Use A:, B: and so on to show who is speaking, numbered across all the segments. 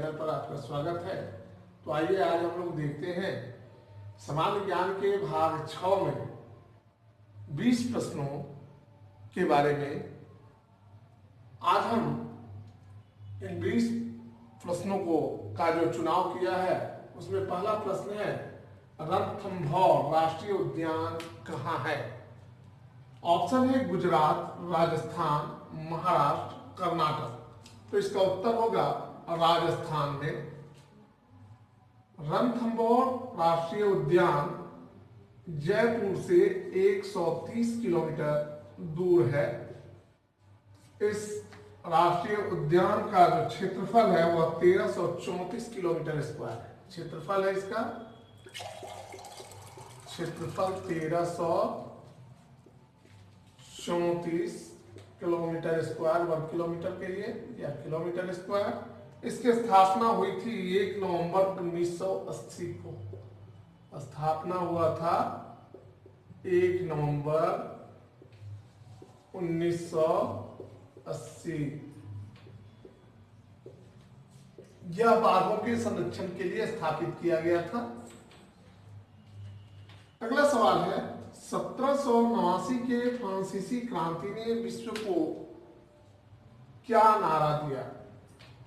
A: Channel पर आपका स्वागत है। तो आइए आज हम लोग देखते हैं सामान्य ज्ञान के भाग 6 में 20 प्रश्नों के बारे में। आज हम इन 20 प्रश्नों का जो चुनाव किया है उसमें पहला प्रश्न है, रणथंभौर राष्ट्रीय उद्यान कहाँ है? ऑप्शन है गुजरात, राजस्थान, महाराष्ट्र, कर्नाटक। तो इसका उत्तर होगा राजस्थान में। रणथंभौर राष्ट्रीय उद्यान जयपुर से 130 किलोमीटर दूर है। इस राष्ट्रीय उद्यान का जो क्षेत्रफल है वह 1334 किलोमीटर स्क्वायर है। क्षेत्रफल है इसका, क्षेत्रफल 1334 किलोमीटर स्क्वायर, वर्ग किलोमीटर के लिए या किलोमीटर स्क्वायर। इसकी स्थापना हुई थी 1 नवंबर 1980 को। स्थापना हुआ था 1 नवंबर 1980। यह बाघों के संरक्षण के लिए स्थापित किया गया था। अगला सवाल है, 1789 के फ्रांसीसी क्रांति ने विश्व को क्या नारा दिया?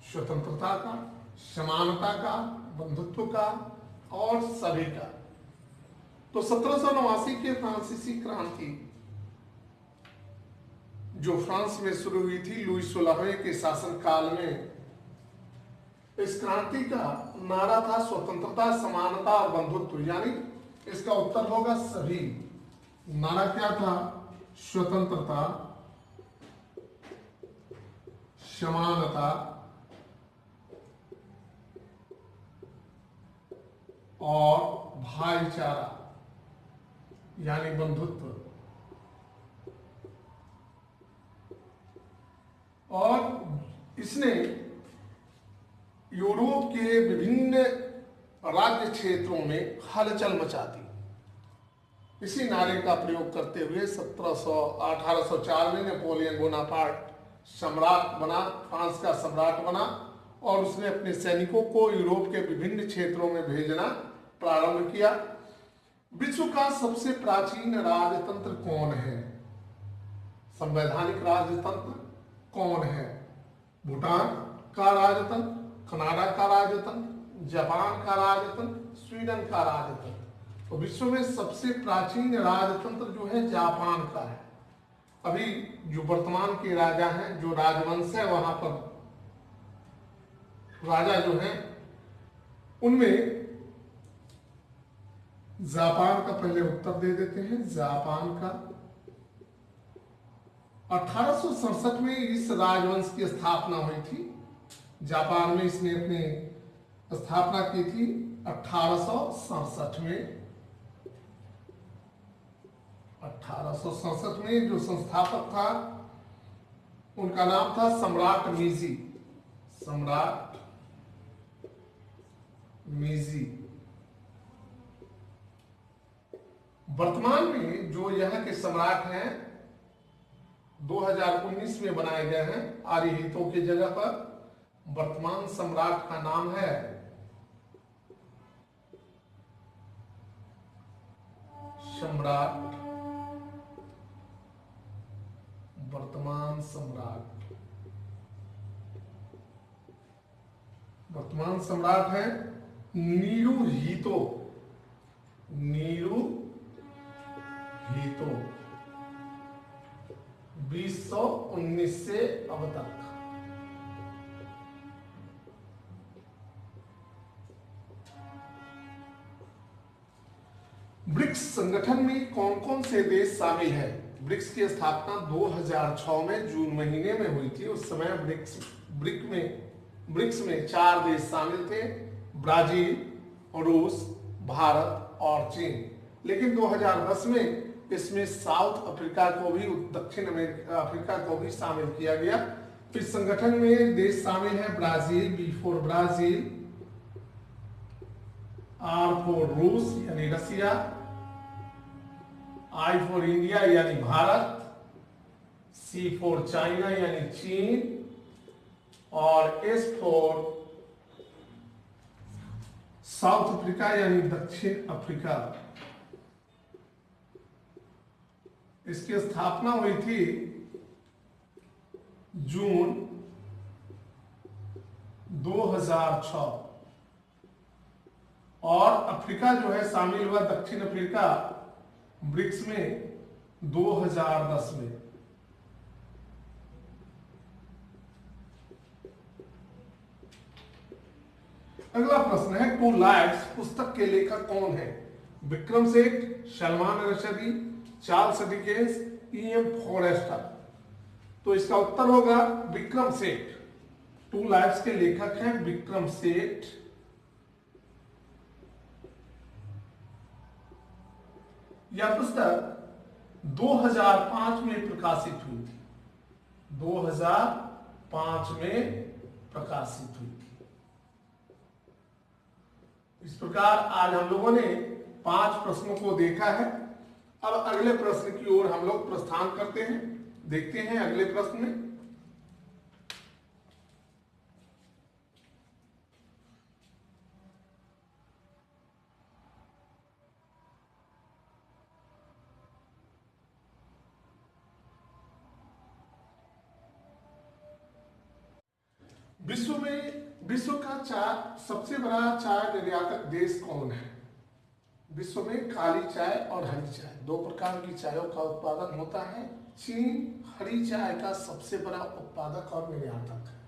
A: स्वतंत्रता का, समानता का, बंधुत्व का और सभी का। तो 1789 के फ्रांसीसी क्रांति जो फ्रांस में शुरू हुई थी लुई 16वें के शासनकाल में, इस क्रांति का नारा था स्वतंत्रता, समानता और बंधुत्व, यानी इसका उत्तर होगा सभी। नारा क्या था? स्वतंत्रता, समानता और भाईचारा यानी बंधुत्व। और इसने यूरोप के विभिन्न राज्य क्षेत्रों में हलचल मचा दी। इसी नारे का प्रयोग करते हुए 1804 में नेपोलियन बोनापार्ट सम्राट बना, फ्रांस का सम्राट बना और उसने अपने सैनिकों को यूरोप के विभिन्न क्षेत्रों में भेजना प्रारंभ किया। विश्व का सबसे प्राचीन राजतंत्र कौन है? संवैधानिक राजतंत्र कौन है? भूटान का राजतंत्र, कनाडा का राजतंत्र, जापान का राजतंत्र, स्वीडन का राजतंत्र। तो विश्व में सबसे प्राचीन राजतंत्र जो है जापान का है। अभी जो वर्तमान के राजा हैं, जो राजवंश है, वहां पर राजा जो हैं उनमें जापान का पहले उत्तर दे देते हैं। जापान का 1867 में इस राजवंश की स्थापना हुई थी। जापान में इसने अपनी स्थापना की थी 1867 में। 1867 में जो संस्थापक था उनका नाम था सम्राट मीजी। सम्राट मीजी। वर्तमान में जो यहाँ के सम्राट हैं 2019 में बनाए गए हैं आर्यहितो की जगह पर। वर्तमान सम्राट का नाम है सम्राट, वर्तमान सम्राट, वर्तमान सम्राट है नीरुहितो। नीरुहितो 2019 से अब तक। ब्रिक्स संगठन में कौन कौन से देश शामिल है? ब्रिक्स की स्थापना 2006 में जून महीने में हुई थी। उस समय ब्रिक्स में 4 देश शामिल थे, ब्राजील, रूस, भारत और चीन। लेकिन 2010 में इसमें साउथ अफ्रीका को भी, दक्षिण अफ्रीका को भी शामिल किया गया। इस संगठन में देश शामिल है Brazil, B for Brazil, R for रूस यानी रसिया, आई फॉर इंडिया यानी भारत, सी फॉर चाइना यानी चीन और एस फॉर साउथ अफ्रीका यानी दक्षिण अफ्रीका, इसकी स्थापना हुई थी जून 2006 और अफ्रीका जो है शामिल हुआ दक्षिण अफ्रीका ब्रिक्स में 2010 में। अगला प्रश्न है टू लाइव्स पुस्तक के लेखक कौन है? Vikram Seth, Salman Rushdie, Charles Dickens, E.M. Forster. तो इसका उत्तर होगा विक्रम सेठ। टू लाइव्स के लेखक हैं विक्रम सेठ। यह पुस्तक 2005 में प्रकाशित हुई थी। 2005 में प्रकाशित हुई थी। इस प्रकार आज हम लोगों ने 5 प्रश्नों को देखा है। अब अगले प्रश्न की ओर हम लोग प्रस्थान करते हैं। देखते हैं अगले प्रश्न में। विश्व का सबसे बड़ा चाय निर्यातक देश कौन है? विश्व में काली चाय और हरी चाय, 2 प्रकार की चायों का उत्पादन होता है। चीन हरी चाय का सबसे बड़ा उत्पादक और निर्यातक है,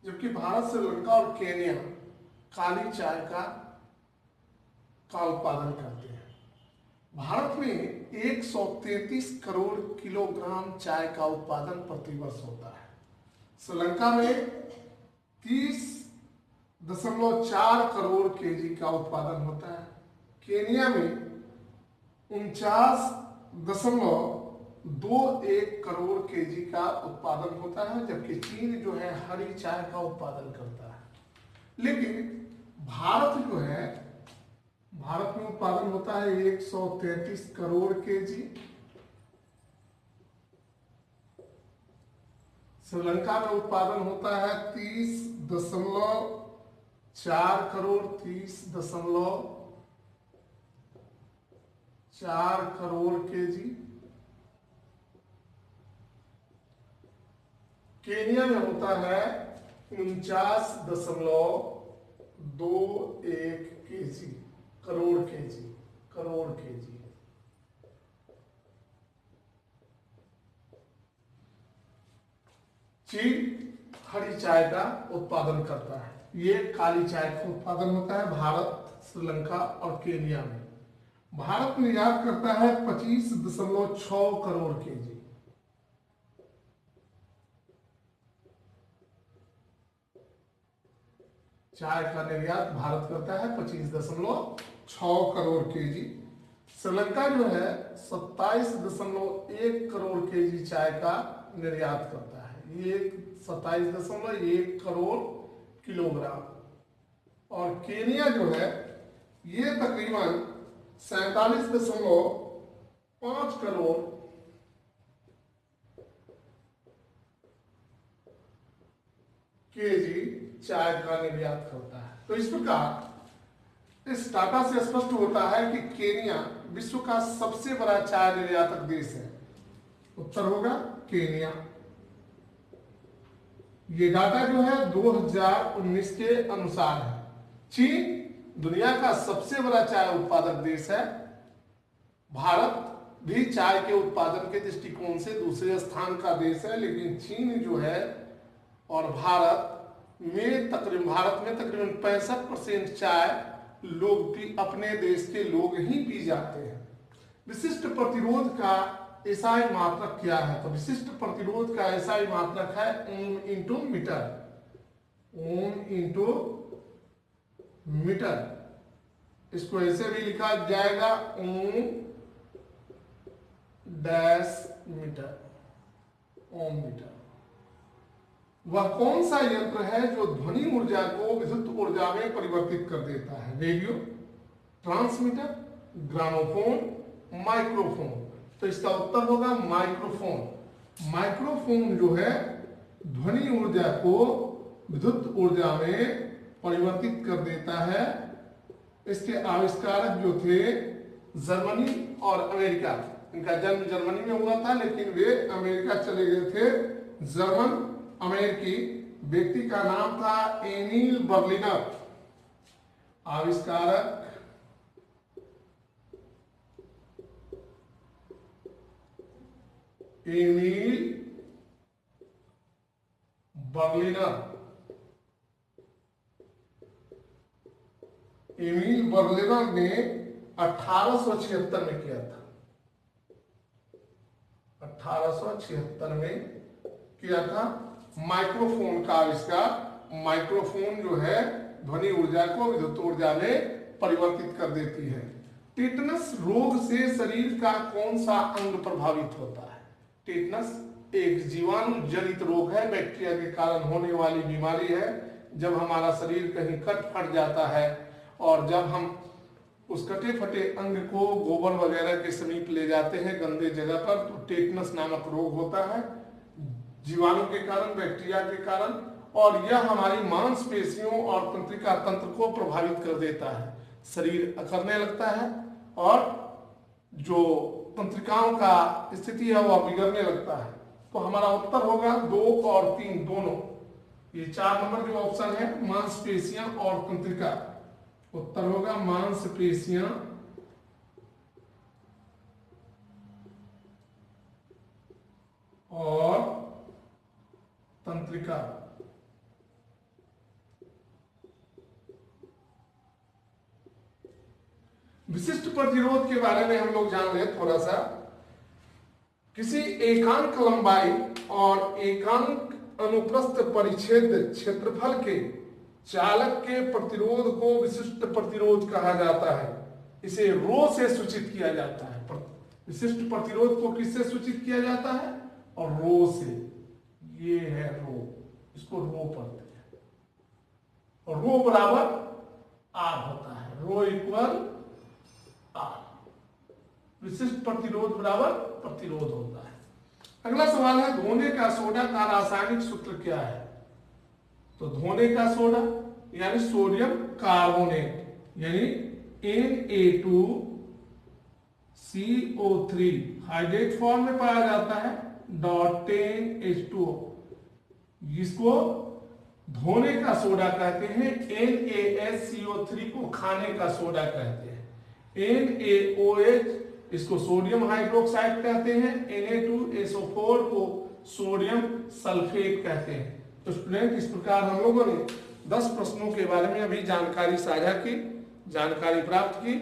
A: जबकि भारत, श्रीलंका और केन्या काली चाय का उत्पादन करते हैं। भारत में 133 करोड़ किलोग्राम चाय का उत्पादन प्रतिवर्ष होता है। श्रीलंका में 30.4 करोड़ केजी का उत्पादन होता है। केन्या में 49.21 करोड़ केजी का उत्पादन होता है, जबकि चीन जो है हरी चाय का उत्पादन करता है। लेकिन भारत जो है, भारत में उत्पादन होता है 133 करोड़ केजी। श्रीलंका में उत्पादन होता है 30.4 करोड़, 30.4 करोड़ केजी। केन्या में होता है 49.21 केजी, करोड़ केजी। चीन हरी चाय का उत्पादन करता है। ये काली चाय का उत्पादन होता है भारत, श्रीलंका और केन्या में। भारत निर्यात करता है 25.6 करोड़ केजी। चाय का निर्यात भारत करता है 25.6 करोड़ केजी। श्रीलंका जो है 27.1 करोड़ केजी चाय का निर्यात करता है। ये 27.1 करोड़ किलोग्राम। और केन्या जो है ये तकरीबन 47.5 करोड़ केजी चाय का निर्यात करता है। तो इस प्रकार इस डाटा से स्पष्ट होता है कि केन्या विश्व का सबसे बड़ा चाय निर्यातक देश है। उत्तर होगा केन्या। ये डाटा जो है 2019 के अनुसार है। चीन दुनिया का सबसे बड़ा चाय उत्पादक देश है। भारत भी चाय के उत्पादन के दृष्टिकोण से दूसरे स्थान का देश है, लेकिन चीन जो है और भारत में तकरीबन 65% चाय लोग भी अपने देश के लोग ही पी जाते हैं। विशिष्ट प्रतिरोध का एसआई मात्रक क्या है? तो विशिष्ट प्रतिरोध का एसआई मात्रक है ohm into metre. Ohm into metre. इसको ऐसे भी लिखा जाएगा ohm dash metre, ohm metre. वह कौन सा यंत्र है जो ध्वनि ऊर्जा को विद्युत ऊर्जा में परिवर्तित कर देता है? Radio, transmitter, gramophone, microphone. तो इसका उत्तर होगा माइक्रोफोन। माइक्रोफोन जो है ध्वनि ऊर्जा को विद्युत ऊर्जा में परिवर्तित कर देता है इसके आविष्कारक जो थे जर्मनी और अमेरिका। इनका जन्म जर्मनी में हुआ था लेकिन वे अमेरिका चले गए थे। जर्मन अमेरिकी व्यक्ति का नाम था एमिल बर्लिनर। आविष्कारक एमिल बर्लिनर। एमिल बर्लिनर ने 1876 में किया था। 1876 में किया था माइक्रोफोन का आविष्कार। माइक्रोफोन जो है ध्वनि ऊर्जा को विद्युत ऊर्जा में परिवर्तित कर देती है। टेटनस रोग से शरीर का कौन सा अंग प्रभावित होता है? टेटनस एक जीवाणु जनित रोग है, बैक्टीरिया के कारण होने वाली बीमारी है। जब हमारा शरीर कहीं कट फट जाता है और जब हम उस कटे फटे अंग को गोबर वगैरह के समीप ले जाते हैं गंदे जगह पर, तो टेटनस नामक रोग होता है जीवाणु के कारण, बैक्टीरिया के कारण, और यह हमारी मांसपेशियों और तंत्रिका तंत्र को प्रभावित कर देता है। शरीर अकड़ने लगता है और जो तंत्रिकाओं का स्थिति है वह बिगड़ने लगता है। तो हमारा उत्तर होगा 2 और 3 दोनों। ये 4 नंबर जो ऑप्शन है मांसपेशियां और तंत्रिका, उत्तर होगा मांसपेशियां और तंत्रिका। विशिष्ट प्रतिरोध के बारे में हम लोग जान लें थोड़ा सा। किसी एकांक लंबाई और एकांक अनुप्रस्थ परिच्छेद क्षेत्रफल के चालक के प्रतिरोध को विशिष्ट प्रतिरोध कहा जाता है। इसे रो से सूचित किया जाता है। विशिष्ट प्रतिरोध को किससे सूचित किया जाता है? और रो से। ये है रो, इसको रो पढ़ते हैं। और रो बराबर आर होता है। Rho equal are. विशिष्ट प्रतिरोध बराबर प्रतिरोध होता है। अगला सवाल है धोने का सोडा का रासायनिक सूत्र क्या है? तो धोने का सोडा यानी सोडियम कार्बोनेट यानी Na2CO3 हाइड्रेट फॉर्म में पाया जाता है .10H2O। जिसको धोने का सोडा कहते हैं। NaSCO3 को खाने का सोडा कहते हैं। NaOH इसको सोडियम हाइड्रोक्साइड कहते हैं। Na2SO4 को सोडियम सल्फेट कहते हैं। तो स्टूडेंट इस प्रकार हम लोगों ने 10 प्रश्नों के बारे में अभी जानकारी साझा की, जानकारी प्राप्त की।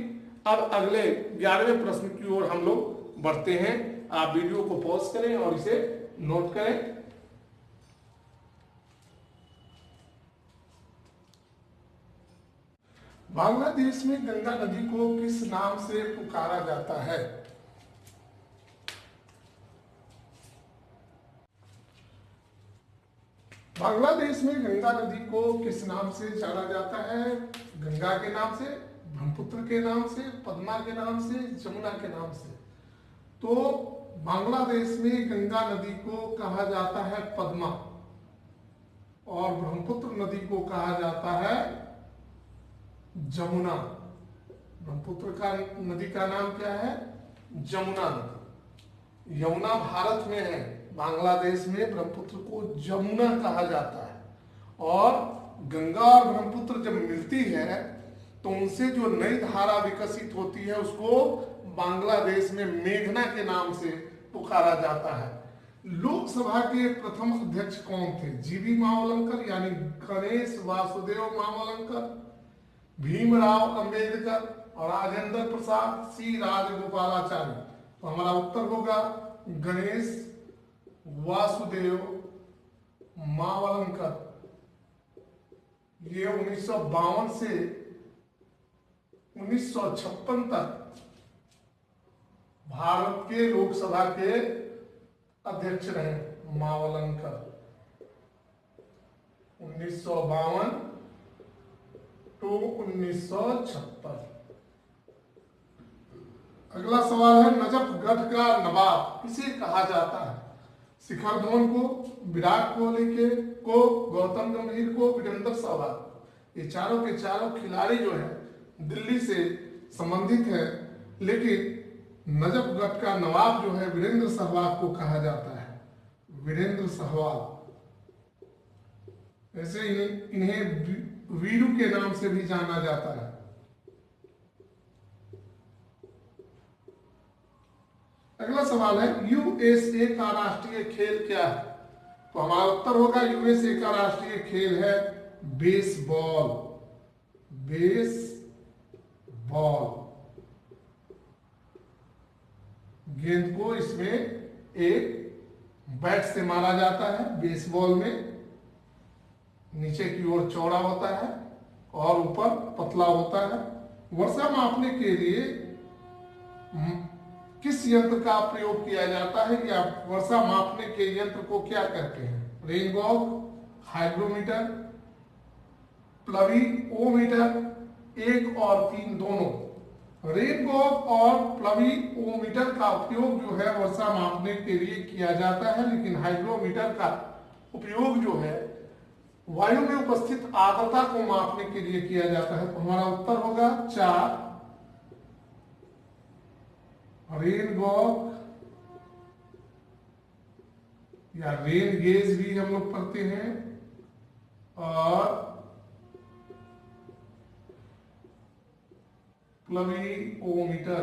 A: अब अगले 11वें प्रश्न की ओर हम लोग बढ़ते हैं। आप वीडियो को पॉज करें और इसे नोट करें। बांग्लादेश में गंगा नदी को किस नाम से पुकारा जाता है? बांग्लादेश में गंगा नदी को किस नाम से जाना जाता है? गंगा के नाम से, ब्रह्मपुत्र के नाम से, पद्मा के नाम से, जमुना के नाम से। तो बांग्लादेश में गंगा नदी को कहा जाता है पद्मा और ब्रह्मपुत्र नदी को कहा जाता है जमुना। ब्रह्मपुत्र का नदी का नाम क्या है? जमुना नदी। यमुना भारत में है, बांग्लादेश में ब्रह्मपुत्र को जमुना कहा जाता है। और गंगा और ब्रह्मपुत्र जब मिलती है तो उनसे जो नई धारा विकसित होती है उसको बांग्लादेश में मेघना के नाम से पुकारा जाता है। लोकसभा के प्रथम अध्यक्ष कौन थे? जीवी मावलंकर यानी गणेश वासुदेव मावलंकर, भीमराव अंबेडकर और राजेंद्र प्रसाद, सी राजगोपालाचारी। तो हमारा उत्तर होगा गणेश वासुदेव मावलंकर। ये 1952 से 1956 तक भारत के लोकसभा के अध्यक्ष रहे मावलंकर। 1952 टू 1956। अगला सवाल है नजफगढ़ का नवाब किसे कहा जाता है? शिखर धवन को, विराट कोहली को, गौतम गंभीर को, वीरेंद्र सहवाग। ये चारों के चारों खिलाड़ी जो है दिल्ली से संबंधित है, लेकिन नजफगढ़ का नवाब जो है वीरेंद्र सहवाग को कहा जाता है, वीरेंद्र सहवाग। ऐसे इन्हें वीरू के नाम से भी जाना जाता है। अगला सवाल है यूएसए का राष्ट्रीय खेल क्या है? तो हमारा उत्तर होगा यूएसए का राष्ट्रीय खेल है बेसबॉल, बेसबॉल। गेंद को इसमें एक बैट से मारा जाता है। बेसबॉल में नीचे की ओर चौड़ा होता है और ऊपर पतला होता है। वर्षा मापने के लिए किस यंत्र का प्रयोग किया जाता है, या वर्षा मापने के यंत्र को क्या कहते हैं? रेनगॉग, हाइग्रोमीटर, प्लविओमीटर, 1 और 3 दोनों। रेनगॉग और प्लविओमीटर का उपयोग जो है वर्षा मापने के लिए किया जाता है, लेकिन हाइग्रोमीटर का उपयोग जो है वायु में उपस्थित आर्द्रता को मापने के लिए किया जाता है। तो हमारा उत्तर होगा 4। रेनगॉग या रेन गेज भी हम लोग पढ़ते हैं, और प्लविओमीटर।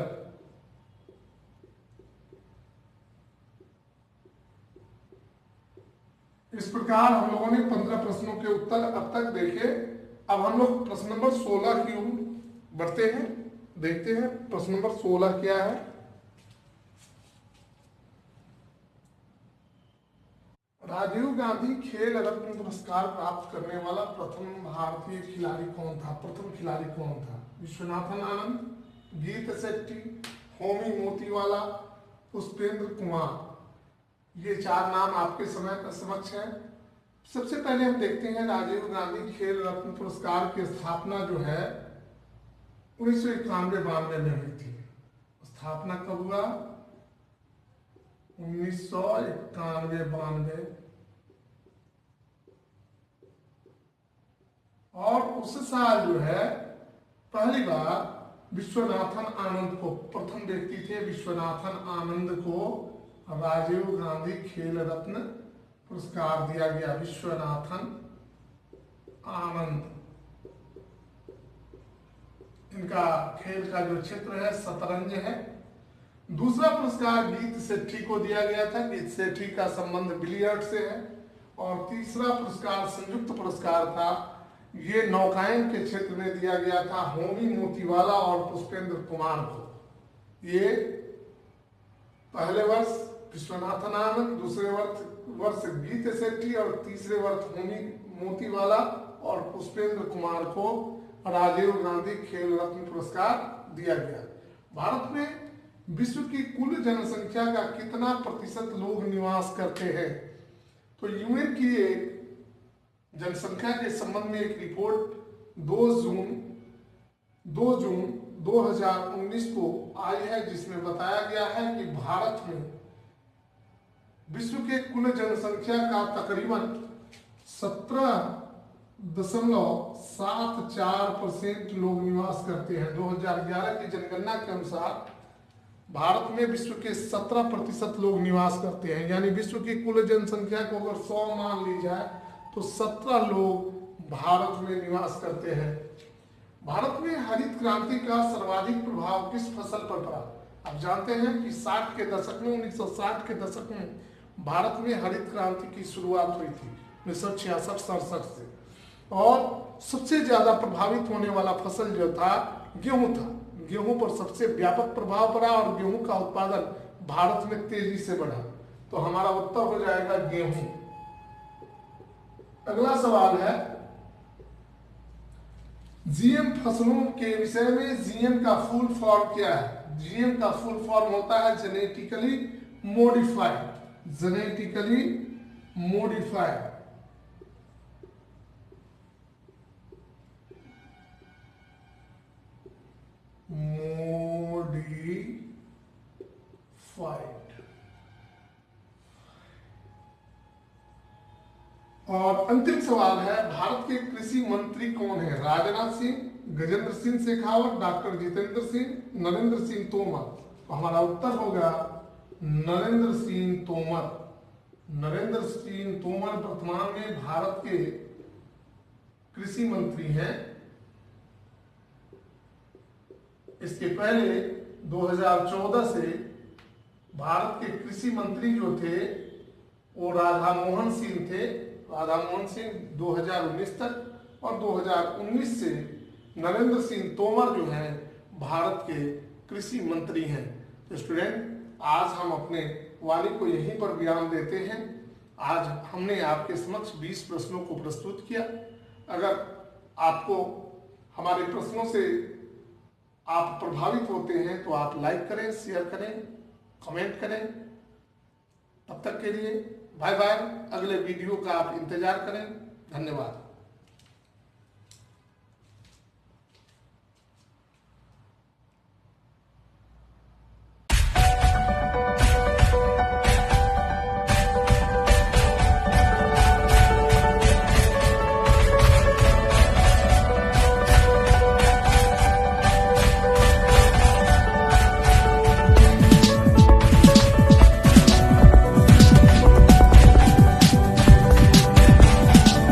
A: इस प्रकार हम लोगों ने 15 प्रश्नों के उत्तर अब तक देखे। अब हम लोग प्रश्न नंबर 16 की ओर बढ़ते हैं, देखते हैं प्रश्न नंबर 16 क्या है। राजीव गांधी खेल रत्न पुरस्कार प्राप्त करने वाला प्रथम भारतीय खिलाड़ी कौन था? प्रथम खिलाड़ी कौन था? विश्वनाथन आनंद, गीत शेट्टी, होमी मोतीवाला, पुष्पेंद्र कुमार। ये 4 नाम आपके समक्ष है। सबसे पहले हम देखते हैं राजीव गांधी खेल रत्न पुरस्कार की स्थापना जो है 1991-92 में हुई थी। स्थापना कब हुआ? 1991-92। और उस साल जो है पहली बार विश्वनाथन आनंद को, प्रथम व्यक्ति थे विश्वनाथन आनंद को राजीव गांधी खेल रत्न पुरस्कार दिया गया। विश्वनाथन आनंद, इनका खेल का जो क्षेत्र है शतरंज है। दूसरा पुरस्कार गीत सेठी को दिया गया था। गीत सेठी का संबंध बिलियर्ड से है। और तीसरा पुरस्कार संयुक्त पुरस्कार था, ये नौकायन के क्षेत्र में दिया गया था होमी मोतीवाला और पुष्पेंद्र कुमार को। ये पहले वर्ष विश्वनाथन आनंद, दूसरे वर्ष गीत सेठी और तीसरे वर्ष होमी मोतीवाला और पुष्पेंद्र कुमार को राजीव गांधी खेल रत्न पुरस्कार दिया गया। भारत में विश्व की कुल जनसंख्या का कितना प्रतिशत लोग निवास करते हैं? तो यूएन की एक जनसंख्या के संबंध में एक रिपोर्ट 2 जून 2019 को आई है, जिसमें बताया गया है कि भारत में विश्व के कुल जनसंख्या का तकरीबन 17.74% लोग निवास करते हैं। 2011 की जनगणना के अनुसार भारत में विश्व के 17% लोग निवास करते हैं। यानी विश्व की कुल जनसंख्या को अगर 100 मान ली जाए तो 17 लोग भारत में निवास करते हैं। भारत में हरित क्रांति का सर्वाधिक प्रभाव किस फसल पर पड़ा? आप जानते हैं कि 60 के दशक में, 1960 के दशक में भारत में हरित क्रांति की शुरुआत हुई थी 1966-67 से। और सबसे ज्यादा प्रभावित होने वाला फसल जो था गेहूं था। गेहूं पर सबसे व्यापक प्रभाव पड़ा और गेहूं का उत्पादन भारत में तेजी से बढ़ा। तो हमारा उत्तर हो जाएगा गेहूं। अगला सवाल है जीएम फसलों के विषय में जीएम का फुल फॉर्म क्या है? जीएम का फुल फॉर्म होता है जेनेटिकली मॉडिफाइड। Genetically modified. और अंतिम सवाल है, भारत के कृषि मंत्री कौन है? राजनाथ सिंह, गजेंद्र सिंह शेखावत, डॉक्टर जितेंद्र सिंह, नरेंद्र सिंह तोमर। तो हमारा उत्तर होगा नरेंद्र सिंह तोमर। नरेंद्र सिंह तोमर वर्तमान में भारत के कृषि मंत्री हैं। इसके पहले 2014 से भारत के कृषि मंत्री जो थे वो राधा मोहन सिंह थे। राधा मोहन सिंह 2019 तक, और 2019 से नरेंद्र सिंह तोमर जो हैं भारत के कृषि मंत्री हैं। तो स्टूडेंट, आज हम अपने वाणी को यहीं पर विराम देते हैं। आज हमने आपके समक्ष 20 प्रश्नों को प्रस्तुत किया। अगर आपको हमारे प्रश्नों से आप प्रभावित होते हैं तो आप लाइक करें, शेयर करें, कमेंट करें। तब तक के लिए बाय बाय। अगले वीडियो का आप इंतजार करें। धन्यवाद।